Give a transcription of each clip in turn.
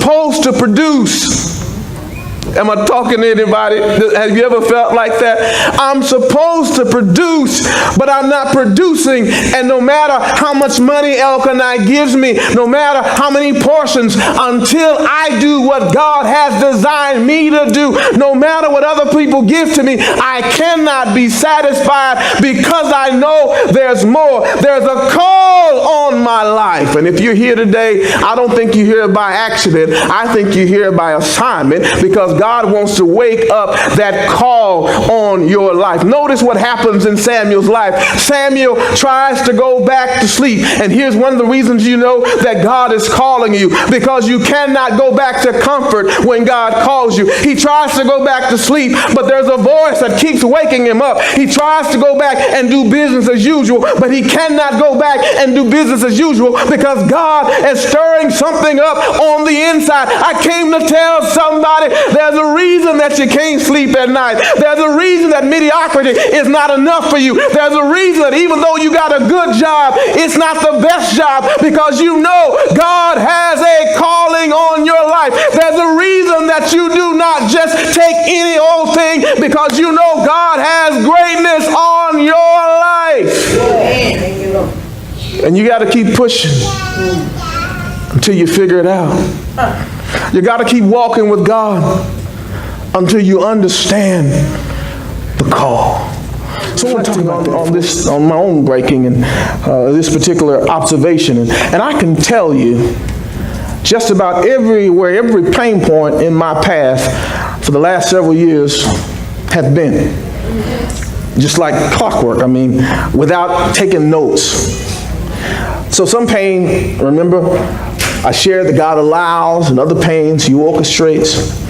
supposed to produce. Am I talking to anybody? Have you ever felt like that? I'm supposed to produce, but I'm not producing. And no matter how much money Elkanah gives me, no matter how many portions, until I do what God has designed me to do, no matter what other people give to me, I cannot be satisfied because I know there's more. There's a call on my life. And if you're here today, I don't think you're here by accident. I think you're here by assignment, because God wants to wake up that call on your life. Notice what happens in Samuel's life. Samuel tries to go back to sleep. And here's one of the reasons you know that God is calling you, because you cannot go back to comfort when God calls you. He tries to go back to sleep, but there's a voice that keeps waking him up. He tries to go back and do business as usual, but he cannot go back and do business as usual because God is stirring something up on the inside. I came to tell somebody there's a reason that you can't sleep at night. There's a reason that mediocrity is not enough for you. There's a reason that even though you got a good job, it's not the best job, because you know God has a calling on your life. There's a reason that you do not just take any old thing, because you know God has greatness on your life. And you got to keep pushing until you figure it out. You got to keep walking with God until you understand the call. So I want to talk on my own breaking and this particular observation. And I can tell you just about every pain point in my path for the last several years have been just like clockwork. I mean, without taking notes. So some pain, remember, I shared that God allows, and other pains He orchestrates.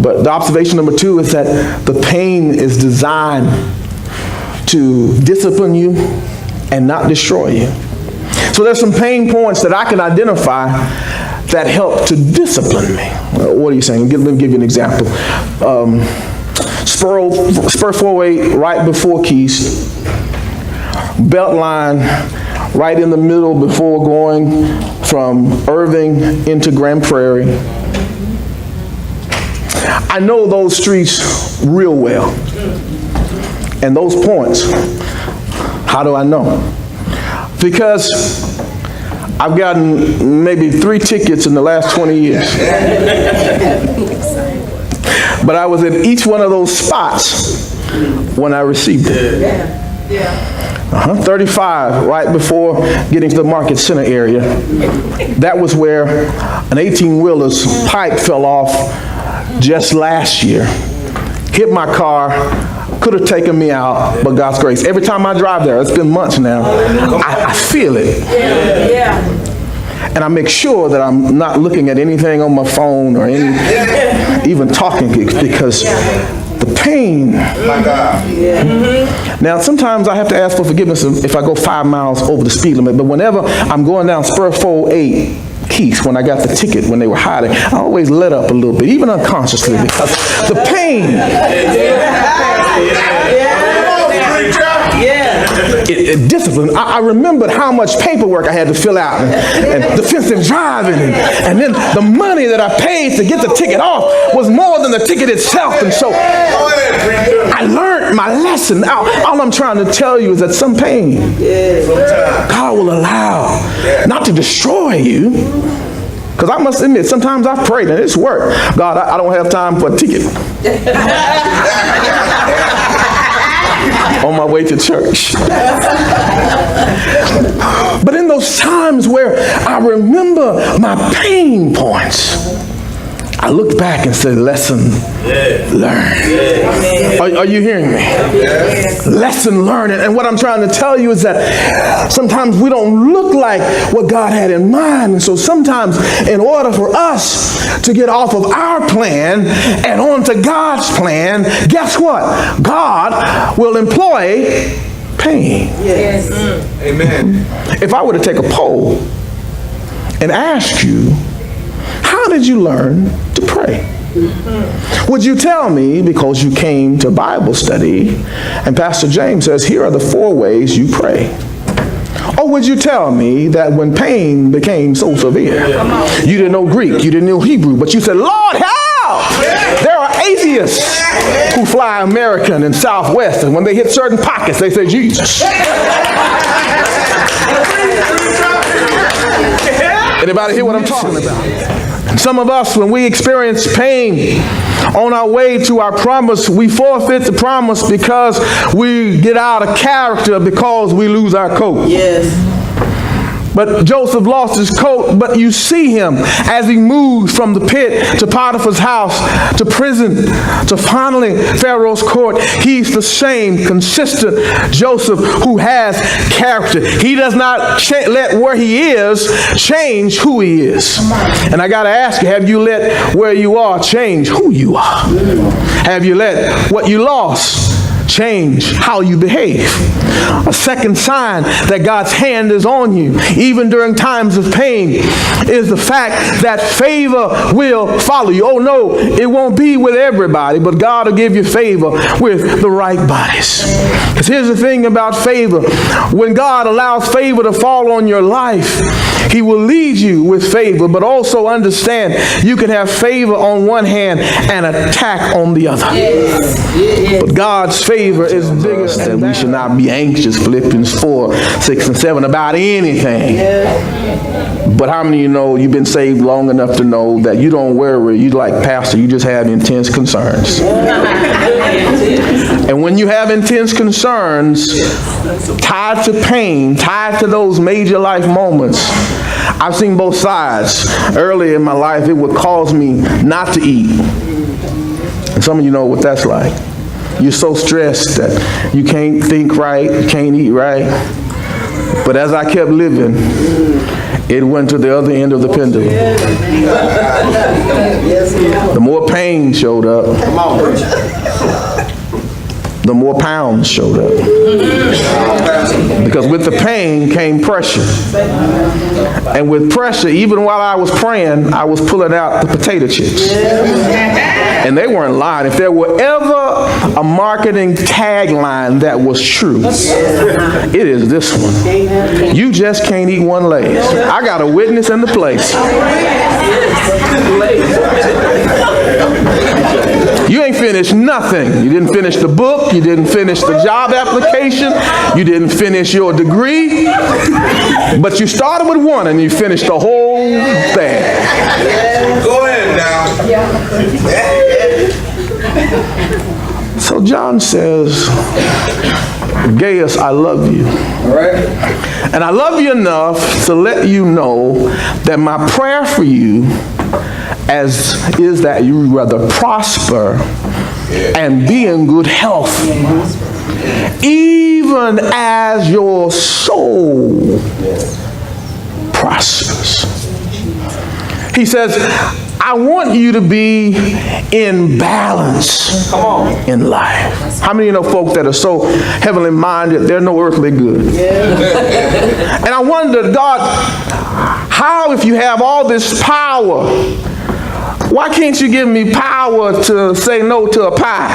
But the observation number 2 is that the pain is designed to discipline you and not destroy you. So there's some pain points that I can identify that help to discipline me. What are you saying? Let me give you an example. Spur 408 right before Keys. Beltline right in the middle before going from Irving into Grand Prairie. I know those streets real well. And those points, how do I know? Because I've gotten maybe 3 tickets in the last 20 years. But I was at each one of those spots when I received it. 35 right before getting to the Market Center area. That was where an 18-wheeler's pipe fell off just last year. Hit my car, could have taken me out, but God's grace. Every time I drive there, it's been months now, I feel it. And I make sure that I'm not looking at anything on my phone or even talking, because the pain. Now, sometimes I have to ask for forgiveness if I go 5 miles over the speed limit, but whenever I'm going down Spur 408 Keith, when I got the ticket, when they were hiding, I always let up a little bit, even unconsciously, because the pain. It disciplined. I remembered how much paperwork I had to fill out, and defensive driving, and then the money that I paid to get the ticket off was more than the ticket itself. And so I learned my lesson. All I'm trying to tell you is that some pain God will allow, not to destroy you. Because I must admit, sometimes I've prayed and it's worked. God, I don't have time for a ticket. On my way to church. But in those times where I remember my pain points, I looked back and said, lesson learned. Are you hearing me? Lesson learned. And what I'm trying to tell you is that sometimes we don't look like what God had in mind. And so sometimes in order for us to get off of our plan and onto God's plan, guess what? God will employ pain. Yes. Amen. If I were to take a poll and ask you, how did you learn to pray? Would you tell me because you came to Bible study and Pastor James says, here are the 4 ways you pray? Or would you tell me that when pain became so severe, you didn't know Greek, you didn't know Hebrew, but you said, Lord, help! There are atheists who fly American and Southwest, and when they hit certain pockets, they say, Jesus. Anybody hear what I'm talking about? And some of us, when we experience pain on our way to our promise, we forfeit the promise because we get out of character, because we lose our coat. Yes. But Joseph lost his coat, but you see him as he moves from the pit to Potiphar's house, to prison, to finally Pharaoh's court. He's the same consistent Joseph who has character. He does not let where he is change who he is. And I got to ask you, have you let where you are change who you are? Have you let what you lost change how you behave? A second sign that God's hand is on you, even during times of pain, is the fact that favor will follow you. Oh no, it won't be with everybody, but God will give you favor with the right bodies. Because here's the thing about favor. When God allows favor to fall on your life, He will lead you with favor, but also understand you can have favor on one hand and attack on the other. But God's favor is bigger than we should not be anxious, Philippians 4, 6, and 7, about anything. But how many of you know you've been saved long enough to know that you don't worry, you like pastor, you just have intense concerns. And when you have intense concerns tied to pain, tied to those major life moments, I've seen both sides. Early in my life, it would cause me not to eat. And some of you know what that's like. You're so stressed that you can't think right, you can't eat right. But as I kept living, it went to the other end of the pendulum. The more pain showed up, the more pounds showed up. Because with the pain came pressure. And with pressure, even while I was praying, I was pulling out the potato chips. And they weren't lying. If there were ever a marketing tagline that was true, it is this one. You just can't eat one Lay's. I got a witness in the place. You ain't finished nothing. You didn't finish the book. You didn't finish the job application. You didn't finish your degree. But you started with one and you finished the whole thing. Go ahead now. So John says, Gaius, I love you. All right. And I love you enough to let you know that my prayer for you is that you rather prosper and be in good health, even as your soul prospers. He says, I want you to be in balance in life. How many of you know folk that are so heavenly minded, they're no earthly good? And I wondered, God, how if you have all this power, why can't you give me power to say no to a pie?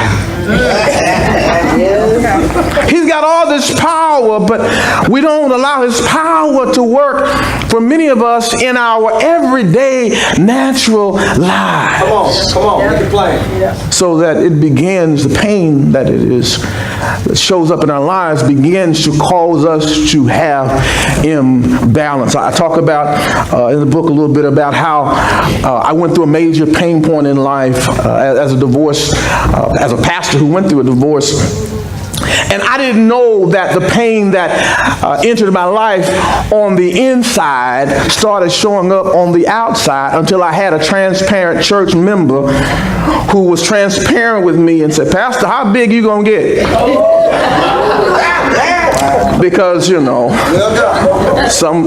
He's got all this power, but we don't allow his power to work for many of us in our everyday natural lives. Come on, make it plain. So that it begins, the pain that it is, that shows up in our lives begins to cause us to have imbalance. I talk about in the book a little bit about how I went through a major pain point in life as a divorce, as a pastor who went through a divorce. And I didn't know that the pain that entered my life on the inside started showing up on the outside until I had a transparent church member who was transparent with me and said, Pastor, how big you gonna get? Because, some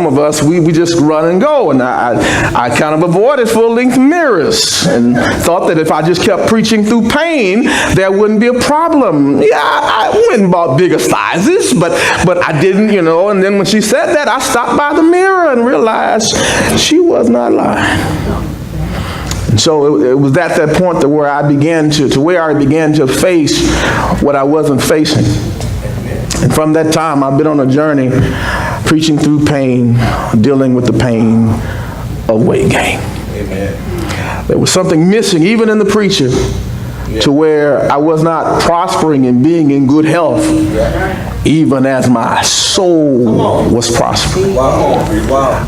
of us, we just run and go. And I kind of avoided full-length mirrors and thought that if I just kept preaching through pain, there wouldn't be a problem. Yeah, I went and bought bigger sizes, but I didn't, And then when she said that, I stopped by the mirror and realized she was not lying. And so it was at that point where I began to face what I wasn't facing. And from that time, I've been on a journey preaching through pain, dealing with the pain of weight gain. Amen. There was something missing even in the preacher to where I was not prospering and being in good health, even as my soul was prospering. Wow.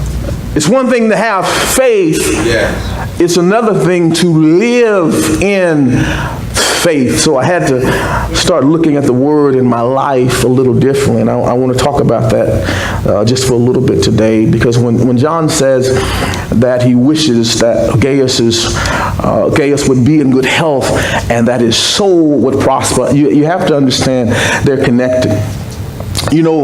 It's one thing to have faith. Yes. It's another thing to live in faith. So I had to start looking at the word in my life a little differently. And I want to talk about that just for a little bit today, because when John says that he wishes that Gaius would be in good health and that his soul would prosper, you have to understand they're connected. You know,